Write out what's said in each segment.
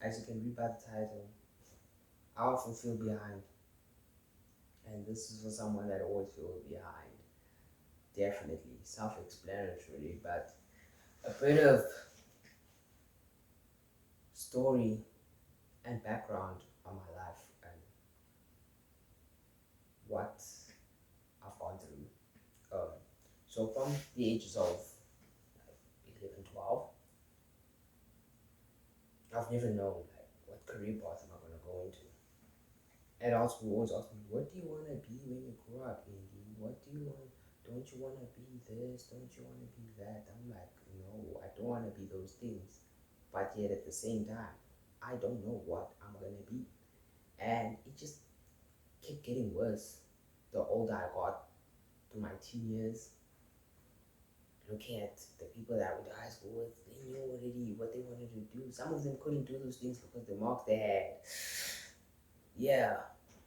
As you can read by the title, I often feel behind, and this is for someone that always feels behind. Definitely self-explanatory, but a bit of story and background on my life and what I've gone through. So from the ages of 11, 12, I've never known like what career path am I going to go into. Adults will always ask me, what do you want to be when you grow up, Indy? What do you want? Don't you want to be this? Don't you want to be that? I'm like, no, I don't want to be those things. But yet at the same time, I don't know what I'm going to be. And it just kept getting worse the older I got through my teen years. Looking at the people that I went to high school with, they knew already what they wanted to do. Some of them couldn't do those things because the marks they had. Yeah,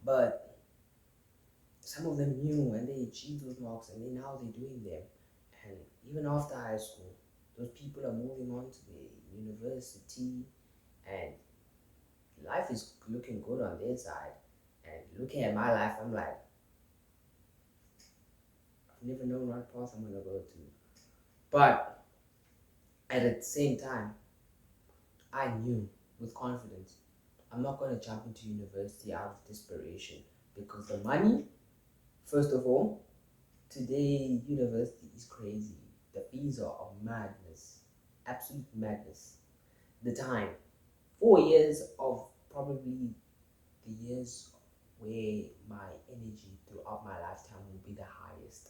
but some of them knew and they achieved those marks and now they're doing them. And even after high school, those people are moving on to the university and life is looking good on their side. And looking at my life, I'm like, I've never known what path I'm gonna go to. But at the same time, I knew with confidence I'm not gonna jump into university out of desperation because the money, first of all, today university is crazy. The fees are madness, absolute madness. The time, 4 years of probably the years where my energy throughout my lifetime will be the highest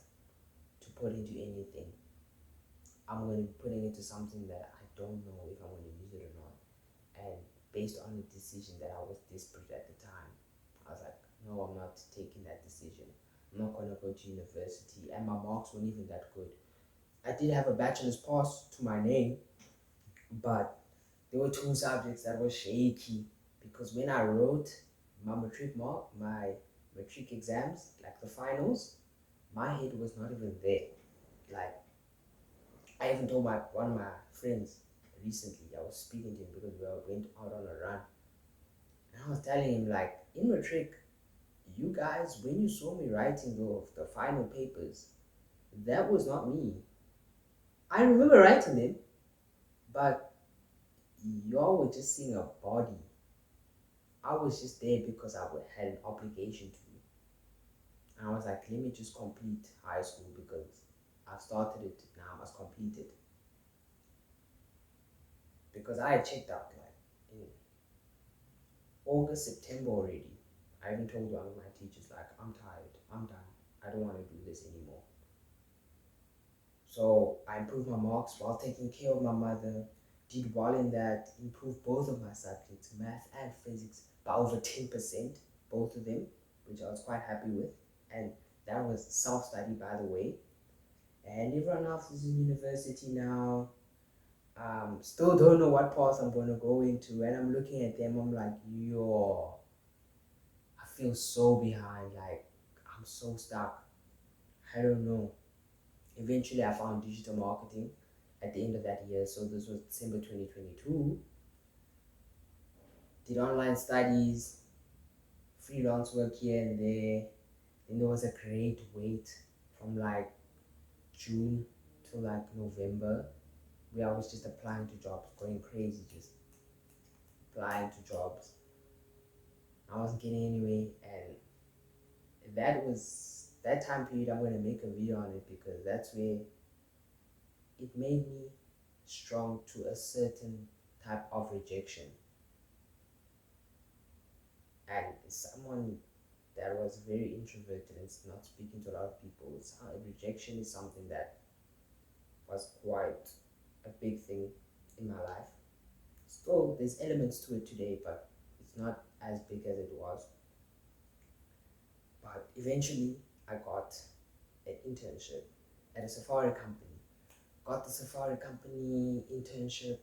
to put into anything. I'm going to be putting into something that I don't know if I'm going to use it or not. And based on the decision that I was desperate at the time, I was like, no, I'm not taking that decision. I'm not going to go to university. And my marks weren't even that good. I did have a bachelor's pass to my name, but there were two subjects that were shaky because when I wrote my matric exams, like the finals, my head was not even there. Like I even told one of my friends recently, I was speaking to him because we went out on a run. And I was telling him like in matric, you guys, when you saw me writing the final papers, that was not me. I remember writing them, but y'all were just seeing a body. I was just there because had an obligation to. And I was like, let me just complete high school because I started it, now I must complete it. Because I had checked out like in August, September already. I even told one of my teachers, like, I'm tired, I'm done, I don't want to do this anymore. So I improved my marks while taking care of my mother, did well in that, improved both of my subjects, math and physics, by over 10%, both of them, which I was quite happy with. And that was self-study, by the way. And everyone else is in university now. Still don't know what path I'm going to go into. And I'm looking at them, I'm like, yo, I feel so behind. Like, I'm so stuck. I don't know. Eventually, I found digital marketing at the end of that year. So this was December 2022. Did online studies, freelance work here and there. Then there was a great wait from like June to like November where I was just applying to jobs, going crazy, just applying to jobs. I wasn't getting anywhere, and that time period. I'm gonna make a video on it because that's where it made me strong to a certain type of rejection. And someone that was very introverted and not speaking to a lot of people, rejection is something that was quite a big thing in my life. Still, there's elements to it today, but it's not as big as it was. But eventually, I got an internship at a safari company. Got the safari company internship.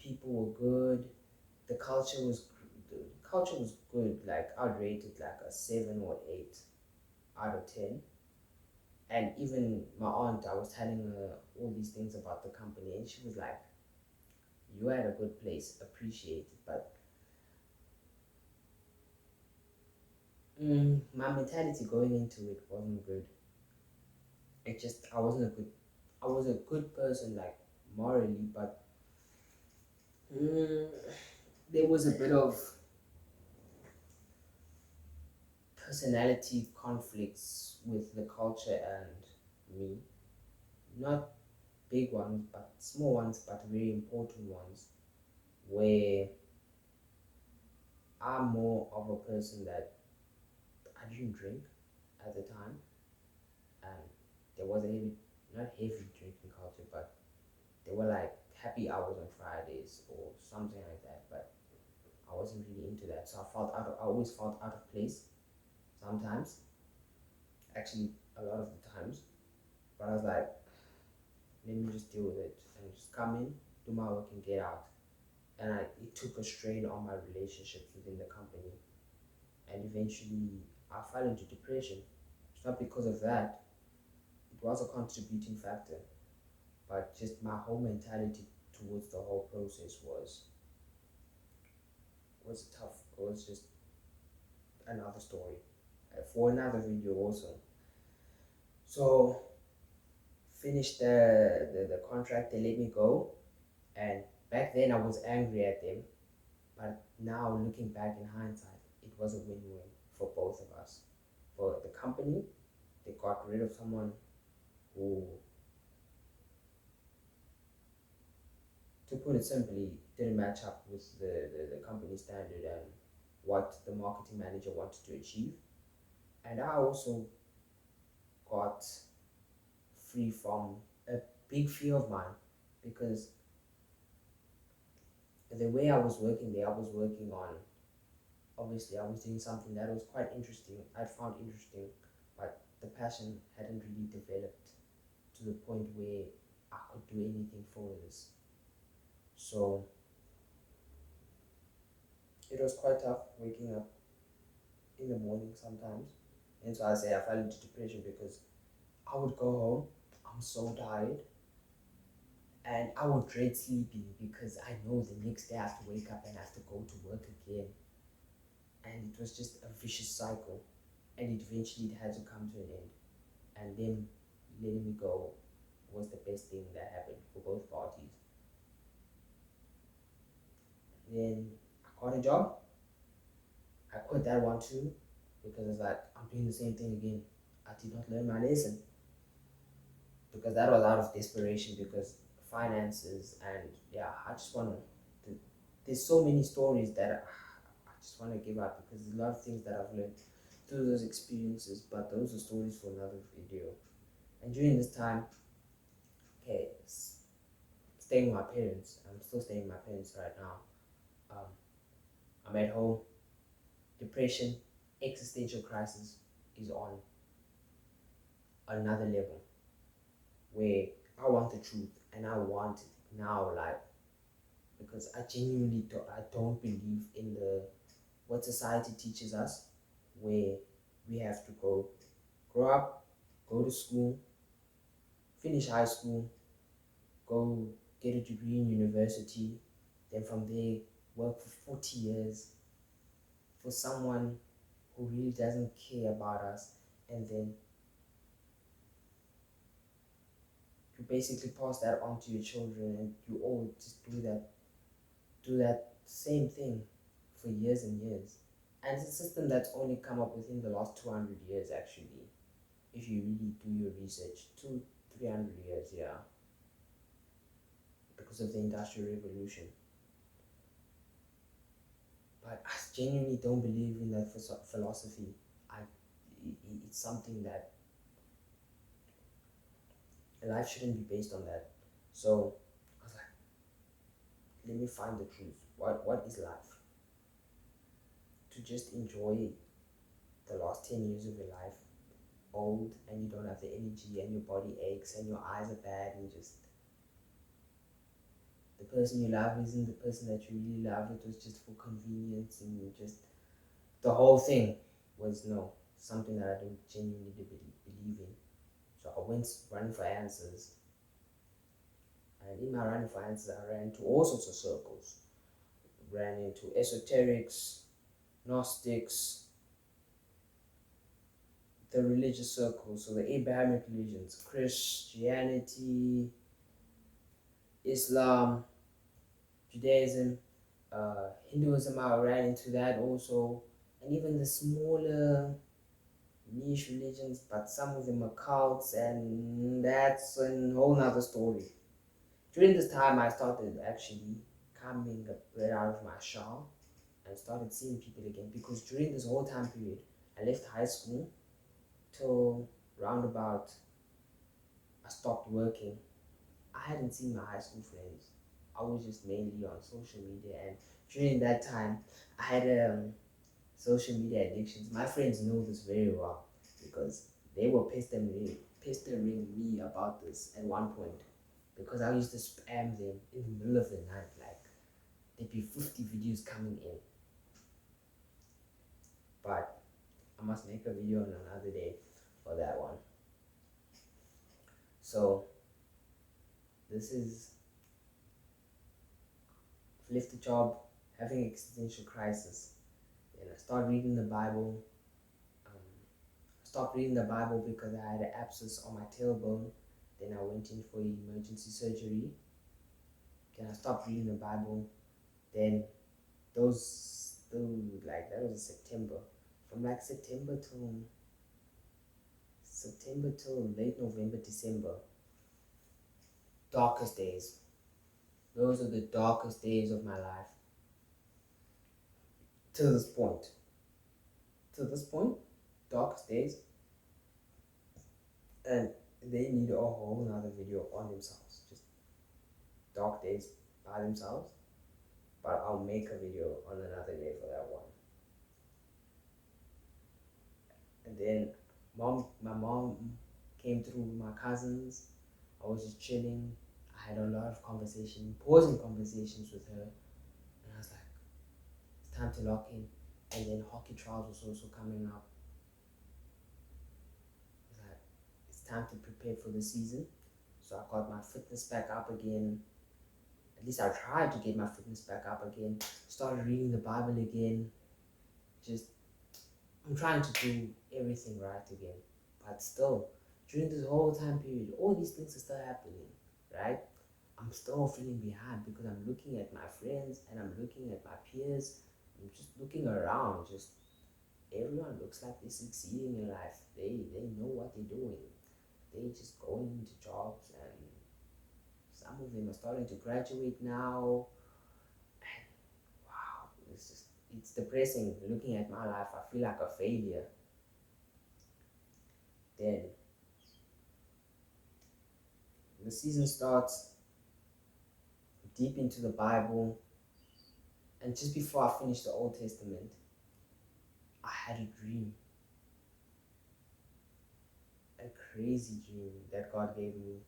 People were good. The culture was good. Like I'd rate it like a 7 or 8 out of 10. And even my aunt, I was telling her all these things about the company, and she was like, "You are at a good place. Appreciate it." But my mentality going into it wasn't good. It just I was a good person, like morally, but mm, there was a bit of personality conflicts with the culture and me. Not big ones, but small ones, but very important ones. Where I'm more of a person that I didn't drink at the time, and there was a heavy, not heavy drinking culture, but there were like happy hours on Fridays or something like that. But I wasn't really into that, so I always felt out of place sometimes, actually a lot of the times. But I was like, let me just deal with it and just come in, do my work, and get out. And it took a strain on my relationships within the company, and eventually I fell into depression. It's not because of that; it was a contributing factor, but just my whole mentality towards the whole process was tough. It was just another story for another video also. So finished the contract, they let me go, and back then I was angry at them, but now looking back in hindsight, it was a win-win for both of us. For the company, they got rid of someone who, to put it simply, didn't match up with the company standard and what the marketing manager wanted to achieve. And I also got free from a big fear of mine, because the way I was working there, I was working on, obviously, I was doing something that was quite interesting, I'd found interesting, but the passion hadn't really developed to the point where I could do anything for this. So it was quite tough waking up in the morning sometimes. And so I say I fell into depression because I would go home, I'm so tired, and I would dread sleeping because I know the next day I have to wake up and I have to go to work again. And it was just a vicious cycle. And eventually it had to come to an end. And then letting me go was the best thing that happened for both parties. Then I got a job. I quit that one too because it's like I'm doing the same thing again. I did not learn my lesson because that was out of desperation, because finances, and yeah, I just want to. There's so many stories that I just want to give up, because there's a lot of things that I've learned through those experiences, but those are stories for another video. And during this time, okay, staying with my parents. I'm still staying with my parents right now. I'm at home. Depression, existential crisis is on another level, where I want the truth and I want it now, like, because I genuinely I don't believe in the what society teaches us, where we have to grow up, go to school, finish high school, go get a degree in university, then from there work for 40 years for someone who really doesn't care about us, and then you basically pass that on to your children, and you all just do that same thing for years and years. And it's a system that's only come up within the last 200 years, actually, if you really do your research. 300 years, yeah, because of the Industrial Revolution. But I genuinely don't believe in that philosophy. It's something that life shouldn't be based on that. So I was like, let me find the truth. What is life? To just enjoy the last 10 years of your life, old, and you don't have the energy, and your body aches, and your eyes are bad, and just the person you love isn't the person that you really love. It was just for convenience, and you just the whole thing was no, something that I don't genuinely believe in. So I went running for answers, and in my running for answers, I ran into all sorts of circles. Ran into esoterics, Gnostics, the religious circles, so the Abrahamic religions, Christianity, Islam, Judaism, Hinduism, I ran into that also, and even the smaller niche religions, but some of them are cults, and that's a whole nother story. During this time, I started actually coming a bit out of my shell and started seeing people again, because during this whole time period, I left high school till roundabout I stopped working. I hadn't seen my high school friends. I was just mainly on social media, and during that time, I had social media addictions. My friends know this very well because they were pestering me about this at one point, because I used to spam them in the middle of the night. Like there'd be 50 videos coming in, but I must make a video on another day for that one. So this is left the job, having existential crisis. Then I started reading the Bible. I stopped reading the Bible because I had an abscess on my tailbone. Then I went in for emergency surgery. Then I stopped reading the Bible. Then that was September. From like September till late November, December. Darkest days. Those are the darkest days of my life. To this point. To this point, darkest days. And they need a whole nother video on themselves. Just dark days by themselves. But I'll make a video on another day for that one. And then my mom came through with my cousins. I was just chilling. I had a lot of important conversations with her. And I was like, it's time to lock in. And then hockey trials was also coming up. I was like, it's time to prepare for the season. So I got my fitness back up again. At least I tried to get my fitness back up again. Started reading the Bible again. Just, I'm trying to do everything right again. But still, during this whole time period, all these things are still happening, right? I'm still feeling behind because I'm looking at my friends and I'm looking at my peers. I'm just looking around. Just everyone looks like they're succeeding in life. They know what they're doing. They just going into jobs, and some of them are starting to graduate now. And wow, it's depressing looking at my life. I feel like a failure. Then the season starts, deep into the Bible, and just before I finished the Old Testament, I had a dream. A crazy dream that God gave me.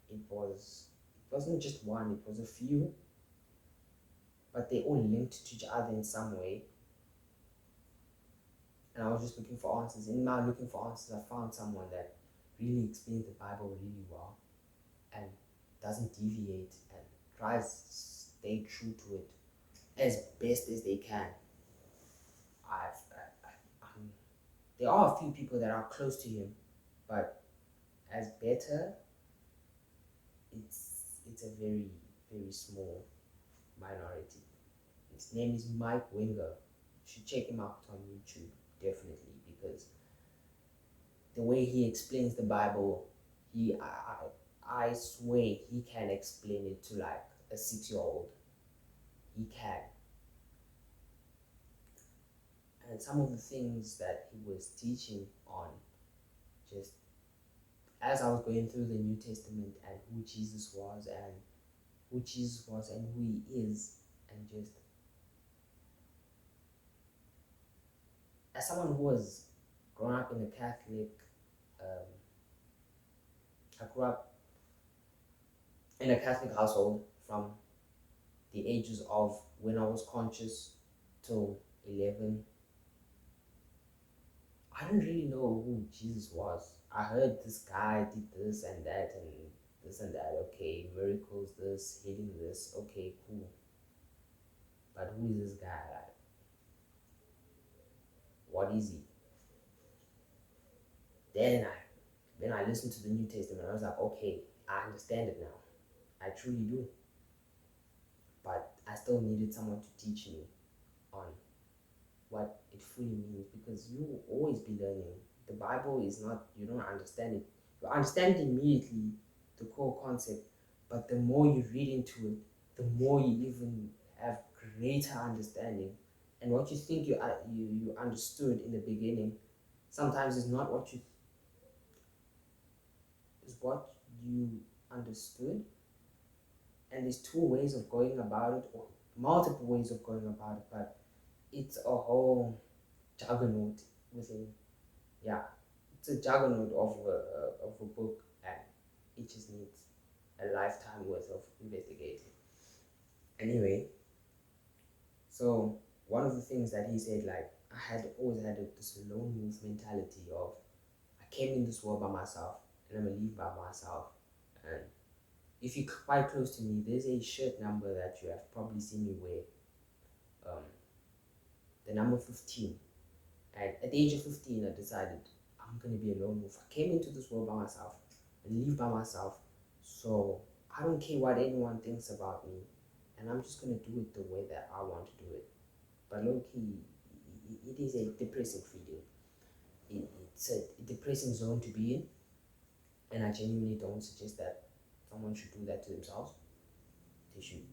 It wasn't just one, it was a few, but they all linked to each other in some way. And I was just looking for answers. In my looking for answers, I found someone that really explains the Bible really well and doesn't deviate and tries to stay true to it as best as they can. There are a few people that are close to him, but as better, it's a very, very small minority. His name is Mike Winger. You should check him out on YouTube, definitely, because the way he explains the Bible, I swear he can explain it to like a 6-year-old. He can. And some of the things that he was teaching on, just as I was going through the New Testament and who Jesus was and who he is, and just as someone who was grown up in a Catholic, I grew up in a Catholic household from the ages of when I was conscious till 11. I didn't really know who Jesus was. I heard this guy did this and that and this and that. Okay, miracles, this, healing, this. Okay, cool. But who is this guy? Like, what is he? Then I listened to the New Testament. I was like, okay, I understand it now. I truly do. But I still needed someone to teach me on what it fully means, because you will always be learning. The Bible is not, you don't understand it. You understand immediately the core concept, but the more you read into it, the more you even have greater understanding. And what you think you understood in the beginning sometimes is not what you is what you understood. And there's two ways of going about it, or multiple ways of going about it, but it's a whole juggernaut within. Yeah, it's a juggernaut of a book, and it just needs a lifetime worth of investigating. Anyway, so one of the things that he said, like, I had always had this lone wolf mentality of, I came in this world by myself and I'm gonna leave by myself. And if you're quite close to me, there's a shirt number that you have probably seen me wear, the number 15. And at the age of 15, I decided I'm going to be a lone wolf. I came into this world by myself and live by myself. So I don't care what anyone thinks about me. And I'm just going to do it the way that I want to do it. But low key, it is a depressing feeling. It's a depressing zone to be in. And I genuinely don't suggest that someone should do that to themselves. They should,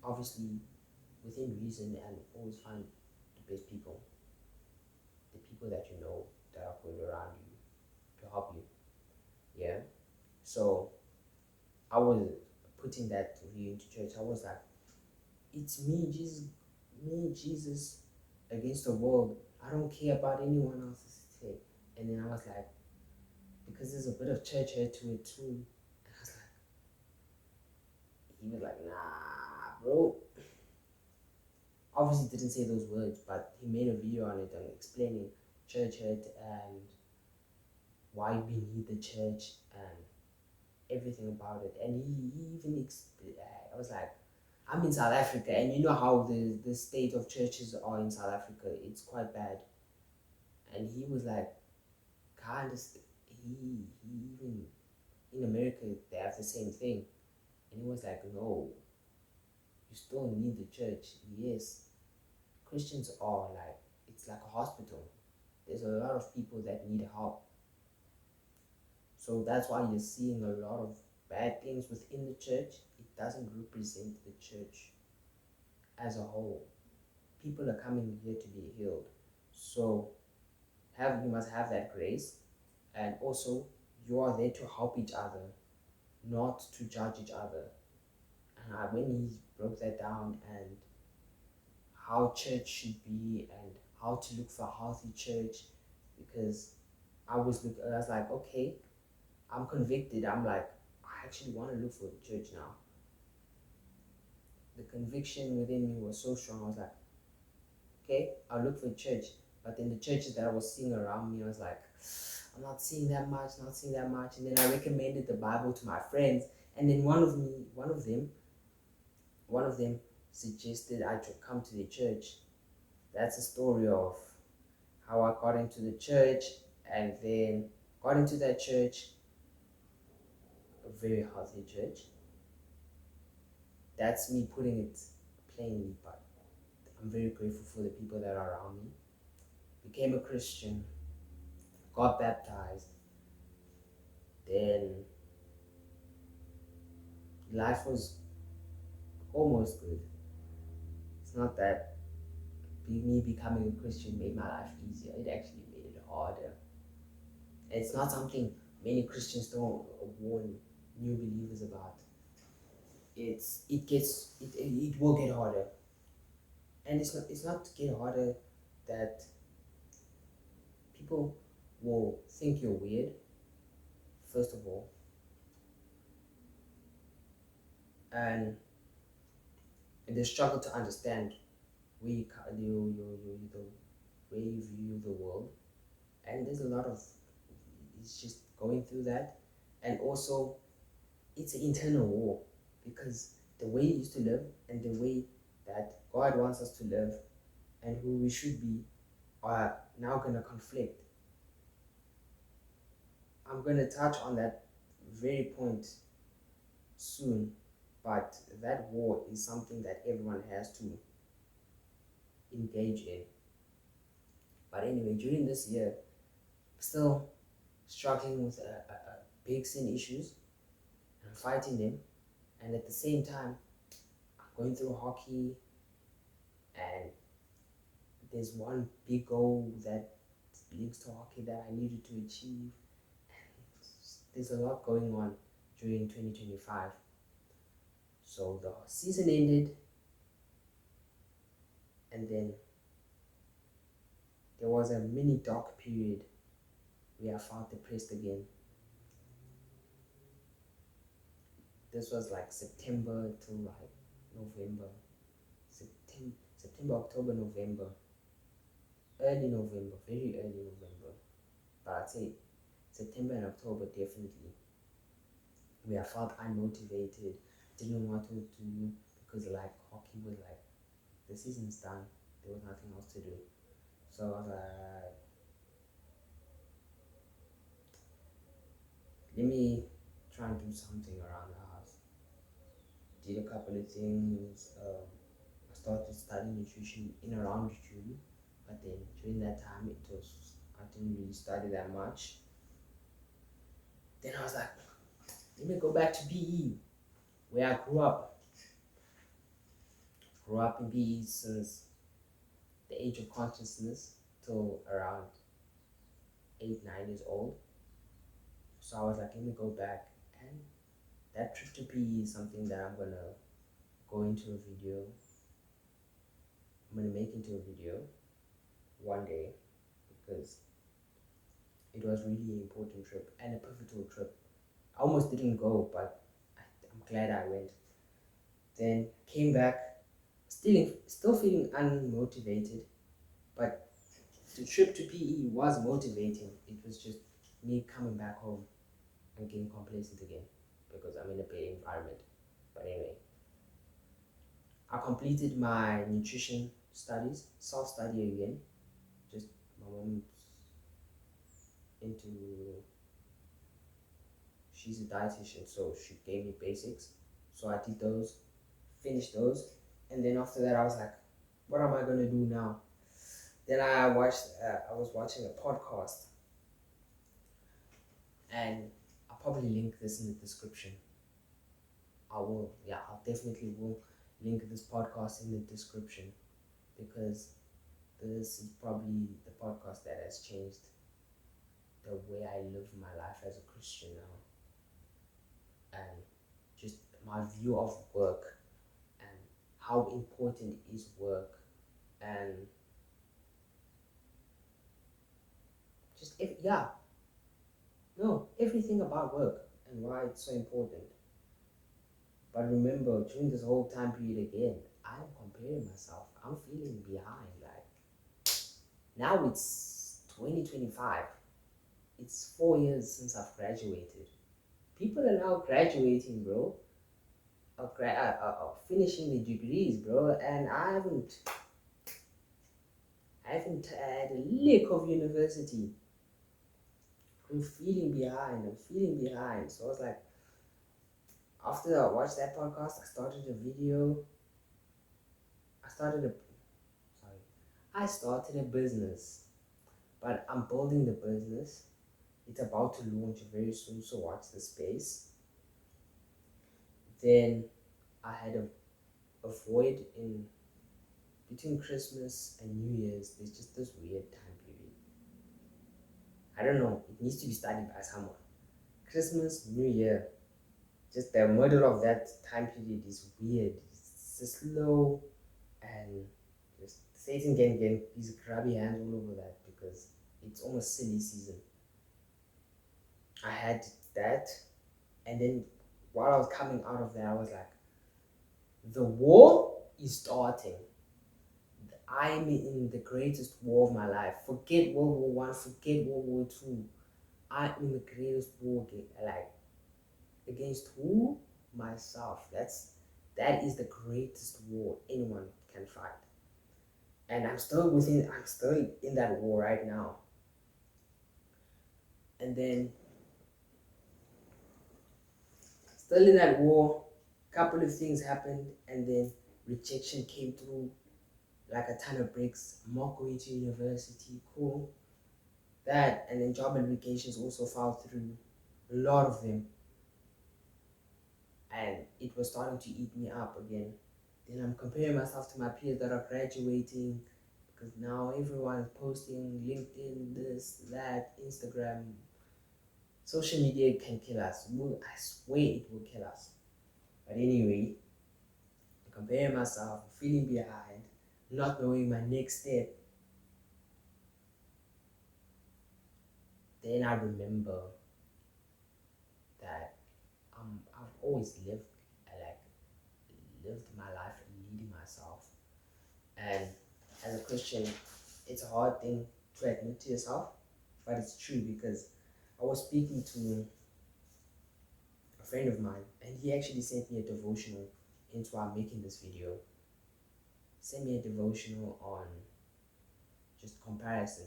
obviously, within reason, and always find the best people, the people that you know that are good around you to help you. Yeah. So I was putting that view into church. I was like, it's me, Jesus, against the world. I don't care about anyone else's say. And then I was like, because there's a bit of church here to it too. And I was like, he was like, nah, bro. Obviously didn't say those words, but he made a video on it and explaining church hurt and why we need the church and everything about it. And he even I was like, I'm in South Africa, and you know how the state of churches are in South Africa. It's quite bad. And he was like, kind of, he even in America they have the same thing. And he was like, no, you still need the church. Yes, Christians are like, it's like a hospital. There's a lot of people that need help. So that's why you're seeing a lot of bad things within the church. It doesn't represent the church as a whole. People are coming here to be healed. So you must have that grace, and also you are there to help each other, not to judge each other. And when he broke that down and how church should be and how to look for a healthy church, because I was like, okay, I'm convicted. I'm like, I actually want to look for the church now. The conviction within me was so strong. I was like, okay, I'll look for a church. But then the churches that I was seeing around me, I was like, I'm not seeing that much, not seeing that much. And then I recommended the Bible to my friends. And then one of them suggested I should come to the church. That's a story of how I got into the church, and then got into that church, a very healthy church. That's me putting it plainly, but I'm very grateful for the people that are around me. Became a Christian, got baptized, then life was almost good. It's not that me becoming a Christian made my life easier, it actually made it harder. And it's not something many Christians don't warn new believers about. It will get harder. And it's not to get harder that people will think you're weird, first of all, and they struggle to understand where the way you view the world. And there's a lot of, it's just going through that. And also, it's an internal war, because the way you used to live and the way that God wants us to live and who we should be are now going to conflict. I'm going to touch on that very point soon, but that war is something that everyone has to engage in. But anyway, during this year, still struggling with big sin issues and fighting them, and at the same time, I'm going through hockey, and there's one big goal that links to hockey that I needed to achieve. There's a lot going on during 2025. So the season ended, and then there was a mini dark period where I felt depressed again. This was like September to like November. September, October, November. Early November, very early November. But I'd say September and October definitely. Where I felt unmotivated, didn't know what to do because like hockey was like the season's done. There was nothing else to do. So I was like, let me try and do something around the house. Did a couple of things. I started studying nutrition in around June, but then during that time I didn't really study that much. Then I was like, let me go back to BE, where I grew up. Grew up in BE since the age of consciousness till around 8, 9 years old. So I was like, let me go back, and that trip to PE is something that I'm gonna go into a video. I'm gonna make into a video one day because it was really an important trip and a pivotal trip. I almost didn't go, but I'm glad I went. Then came back, still feeling unmotivated, but the trip to PE was motivating. It was just me coming back home and getting complacent again because I'm in a bad environment. But anyway, I completed my nutrition studies, self-study again. Just my mom's into, she's a dietitian, so she gave me basics. So I did those, finished those, and then after that I was like, what am I gonna do now? Then I was watching a podcast, and I'll probably link this in the description. I'll definitely will link this podcast in the description because this is probably the podcast that has changed the way I live my life as a Christian now, and just my view of work and how important is work, and just everything about work and why it's so important. But remember, during this whole time period again, I'm comparing myself. I'm feeling behind. Like now it's 2025. It's 4 years since I've graduated. People are now graduating, bro. Finishing the degrees, bro, and I haven't had a lick of university. I'm feeling behind. So I was like, after I watched that podcast, I started a video. I started a business, but I'm building the business. It's about to launch very soon, so watch the space. Then I had a void in between Christmas and New Year's. There's just this weird time period. I don't know. It needs to be studied by someone. Christmas, New Year, just the middle of that time period is weird. It's just slow, and just Satan can get his grubby hands all over that because it's almost silly season. I had that, and then while I was coming out of that, I was like, the war is starting. I'm in the greatest war of my life. Forget World War One, forget World War Two. I'm in the greatest war, like against who? Myself. That is the greatest war anyone can fight. And I'm still in that war right now. And then Still in that war, couple of things happened, and then rejection came through like a ton of bricks. I'm not going to university, cool. That, and then job applications also fell through, a lot of them, and it was starting to eat me up again. Then I'm comparing myself to my peers that are graduating, because now everyone is posting LinkedIn, this, that, Instagram. Social media can kill us. I swear it will kill us. But anyway, comparing myself, feeling behind, not knowing my next step. Then I remember that I've always lived my life leading myself. And as a Christian, it's a hard thing to admit to yourself, but it's true because I was speaking to a friend of mine, and he actually sent me a devotional. Hence why I'm making this video. Sent me a devotional on just comparison.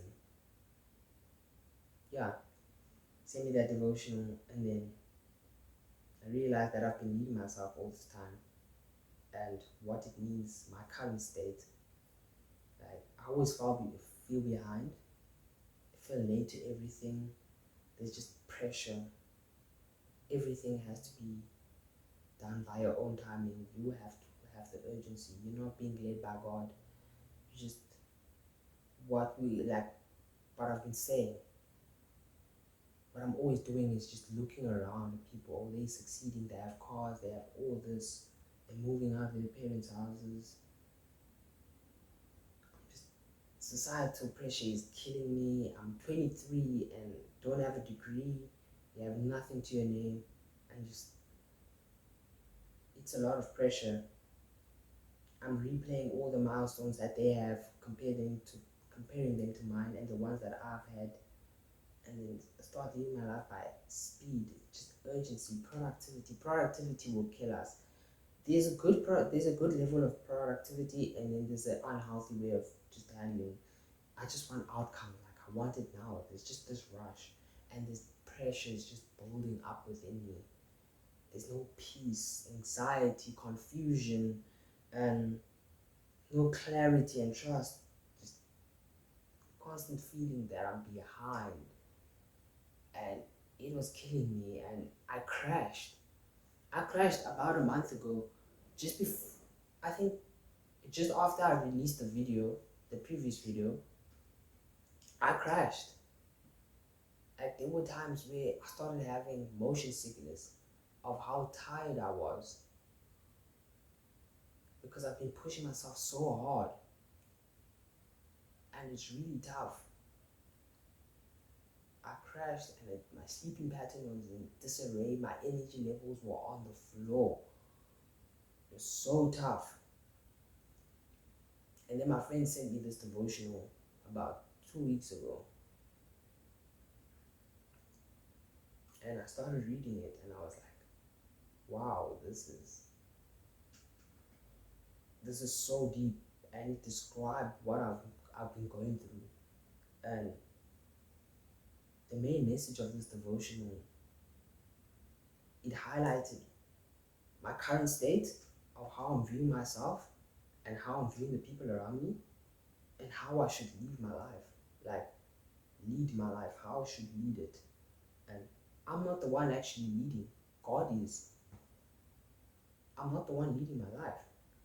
Yeah, sent me that devotional, and then I realized that I've been leading myself all this time, and what it means, my current state. Like I always feel behind. I feel late to everything. There's just pressure. Everything has to be done by your own timing. You have to have the urgency. You're not being led by God. You just what I've been saying. What I'm always doing is just looking around at people. They're succeeding. They have cars. They have all this. They're moving out of their parents' houses. Societal pressure is killing me. I'm 23 and don't have a degree. You have nothing to your name, and just it's a lot of pressure. I'm replaying all the milestones that they have, comparing them to mine and the ones that I've had, and then start living my life by speed, just urgency, productivity. Productivity will kill us. There's a good level of productivity, and then there's an unhealthy way of just handling. I just want outcome, like I want it now. There's just this rush, and this pressure is just building up within me. There's no peace, anxiety, confusion, and no clarity and trust. Just constant feeling that I'm behind, and it was killing me. And I crashed. I crashed about a month ago, just before. I think just after I released the previous video, I crashed. Like there were times where I started having motion sickness of how tired I was because I've been pushing myself so hard, and it's really tough. I crashed, and my sleeping pattern was in disarray. My energy levels were on the floor. It was so tough. And then my friend sent me this devotional about 2 weeks ago, and I started reading it, and I was like, wow, this is so deep, and it described what I've been going through. And the main message of this devotional, it highlighted my current state of how I'm viewing myself and how I'm viewing the people around me, and how I should live my life. Like lead my life, how I should lead it. And I'm not the one actually leading. God is. I'm not the one leading my life.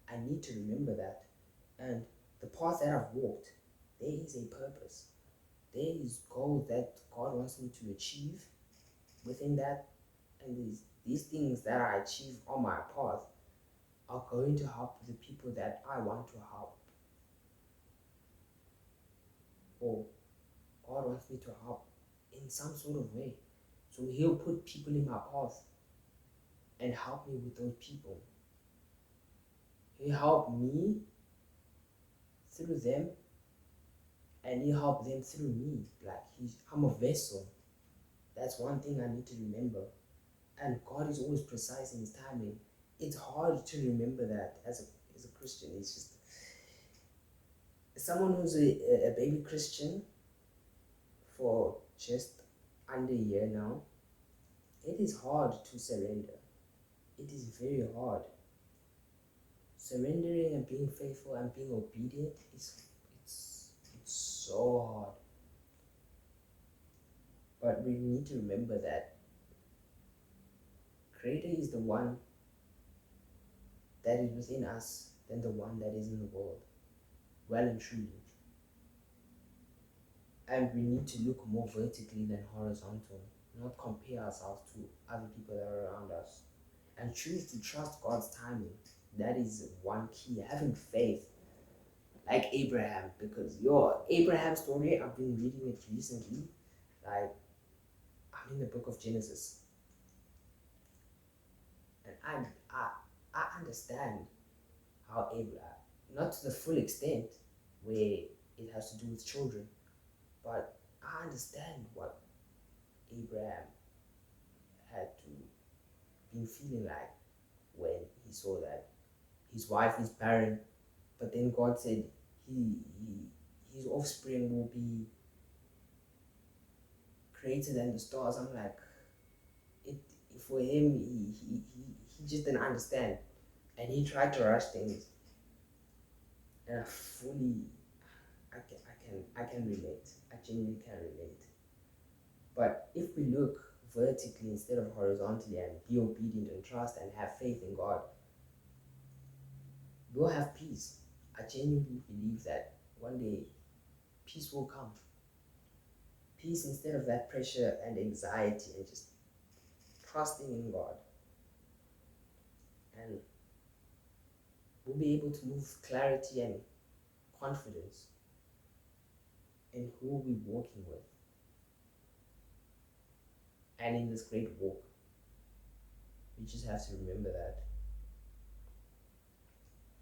I need to remember that. And the path that I've walked, there is a purpose. There is goals that God wants me to achieve within that. And these things that I achieve on my path are going to help the people that I want to help. Or God wants me to help in some sort of way. So He'll put people in my path and help me with those people. He'll help me through them, and He'll help them through me. Like I'm a vessel. That's one thing I need to remember. And God is always precise in His timing. It's hard to remember that as a Christian. It's just someone who's a baby Christian for just under a year now. It is hard to surrender. it is very hard. Surrendering and being faithful and being obedient it's so hard. But we need to remember that greater is the one that is within us than the one that is in the world. Well and truly. And we need to look more vertically than horizontal, not compare ourselves to other people that are around us, and choose to trust God's timing. That is one key. Having faith, like Abraham, because your Abraham story, I've been reading it recently. Like, I'm in the book of Genesis, and I understand how Abraham, not to the full extent where it has to do with children, but I understand what Abraham had to been feeling like when he saw that his wife is barren, but then God said his offspring will be greater than the stars. I'm like, it for him, he just didn't understand, and he tried to rush things, and I can relate. I genuinely can relate. But if we look vertically instead of horizontally and be obedient and trust and have faith in God, we'll have peace. I genuinely believe that one day peace will come. Peace instead of that pressure and anxiety, and just trusting in God. And we'll be able to move with clarity and confidence in who we're walking with. And in this great walk, we just have to remember that.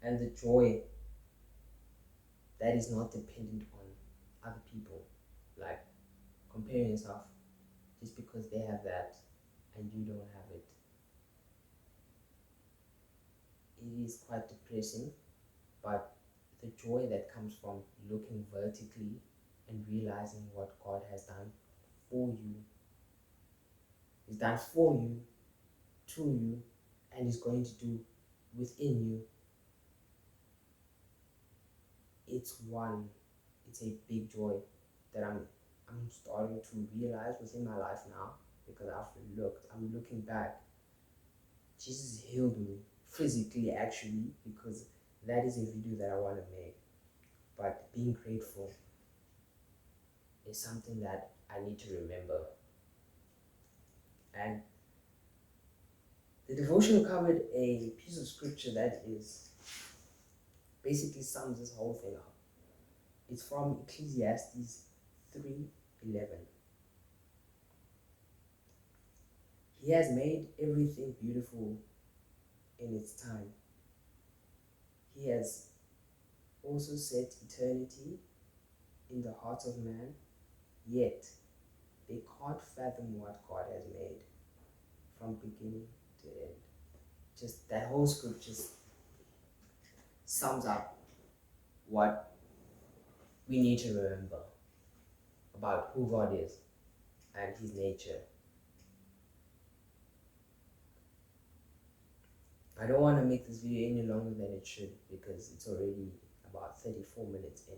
And the joy that is not dependent on other people, like comparing yourself just because they have that and you don't have it. It is quite depressing, but the joy that comes from looking vertically and realizing what God has done for you, is done for you, to you, and is going to do within you, it's a big joy that I'm starting to realize within my life now, because I'm looking back. Jesus healed me physically, actually, because that is a video that I want to make. But being grateful is something that I need to remember. And the devotion covered a piece of scripture that is basically sums this whole thing up. It's from Ecclesiastes 3:11. He has made everything beautiful in its time. He has also set eternity in the heart of man, yet they can't fathom what God has made from beginning to end. Just that whole scripture sums up what we need to remember about who God is and his nature. I don't want to make this video any longer than it should, because it's already about 34 minutes in.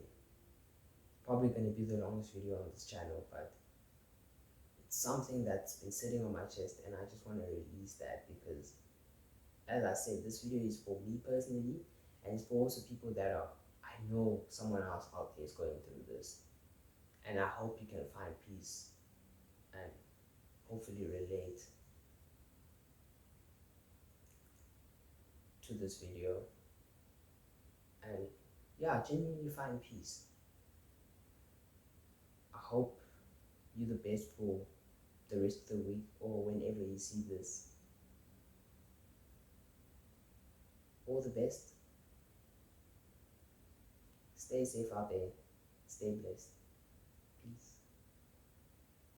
Probably going to be the longest video on this channel, but it's something that's been sitting on my chest and I just want to release that, because as I said, this video is for me personally, and it's for also people that I know someone else out there is going through this, and I hope you can find peace and hopefully relate to this video, and yeah, genuinely find peace. I hope you're the best for the rest of the week or whenever you see this. All the best. Stay safe out there. Stay blessed.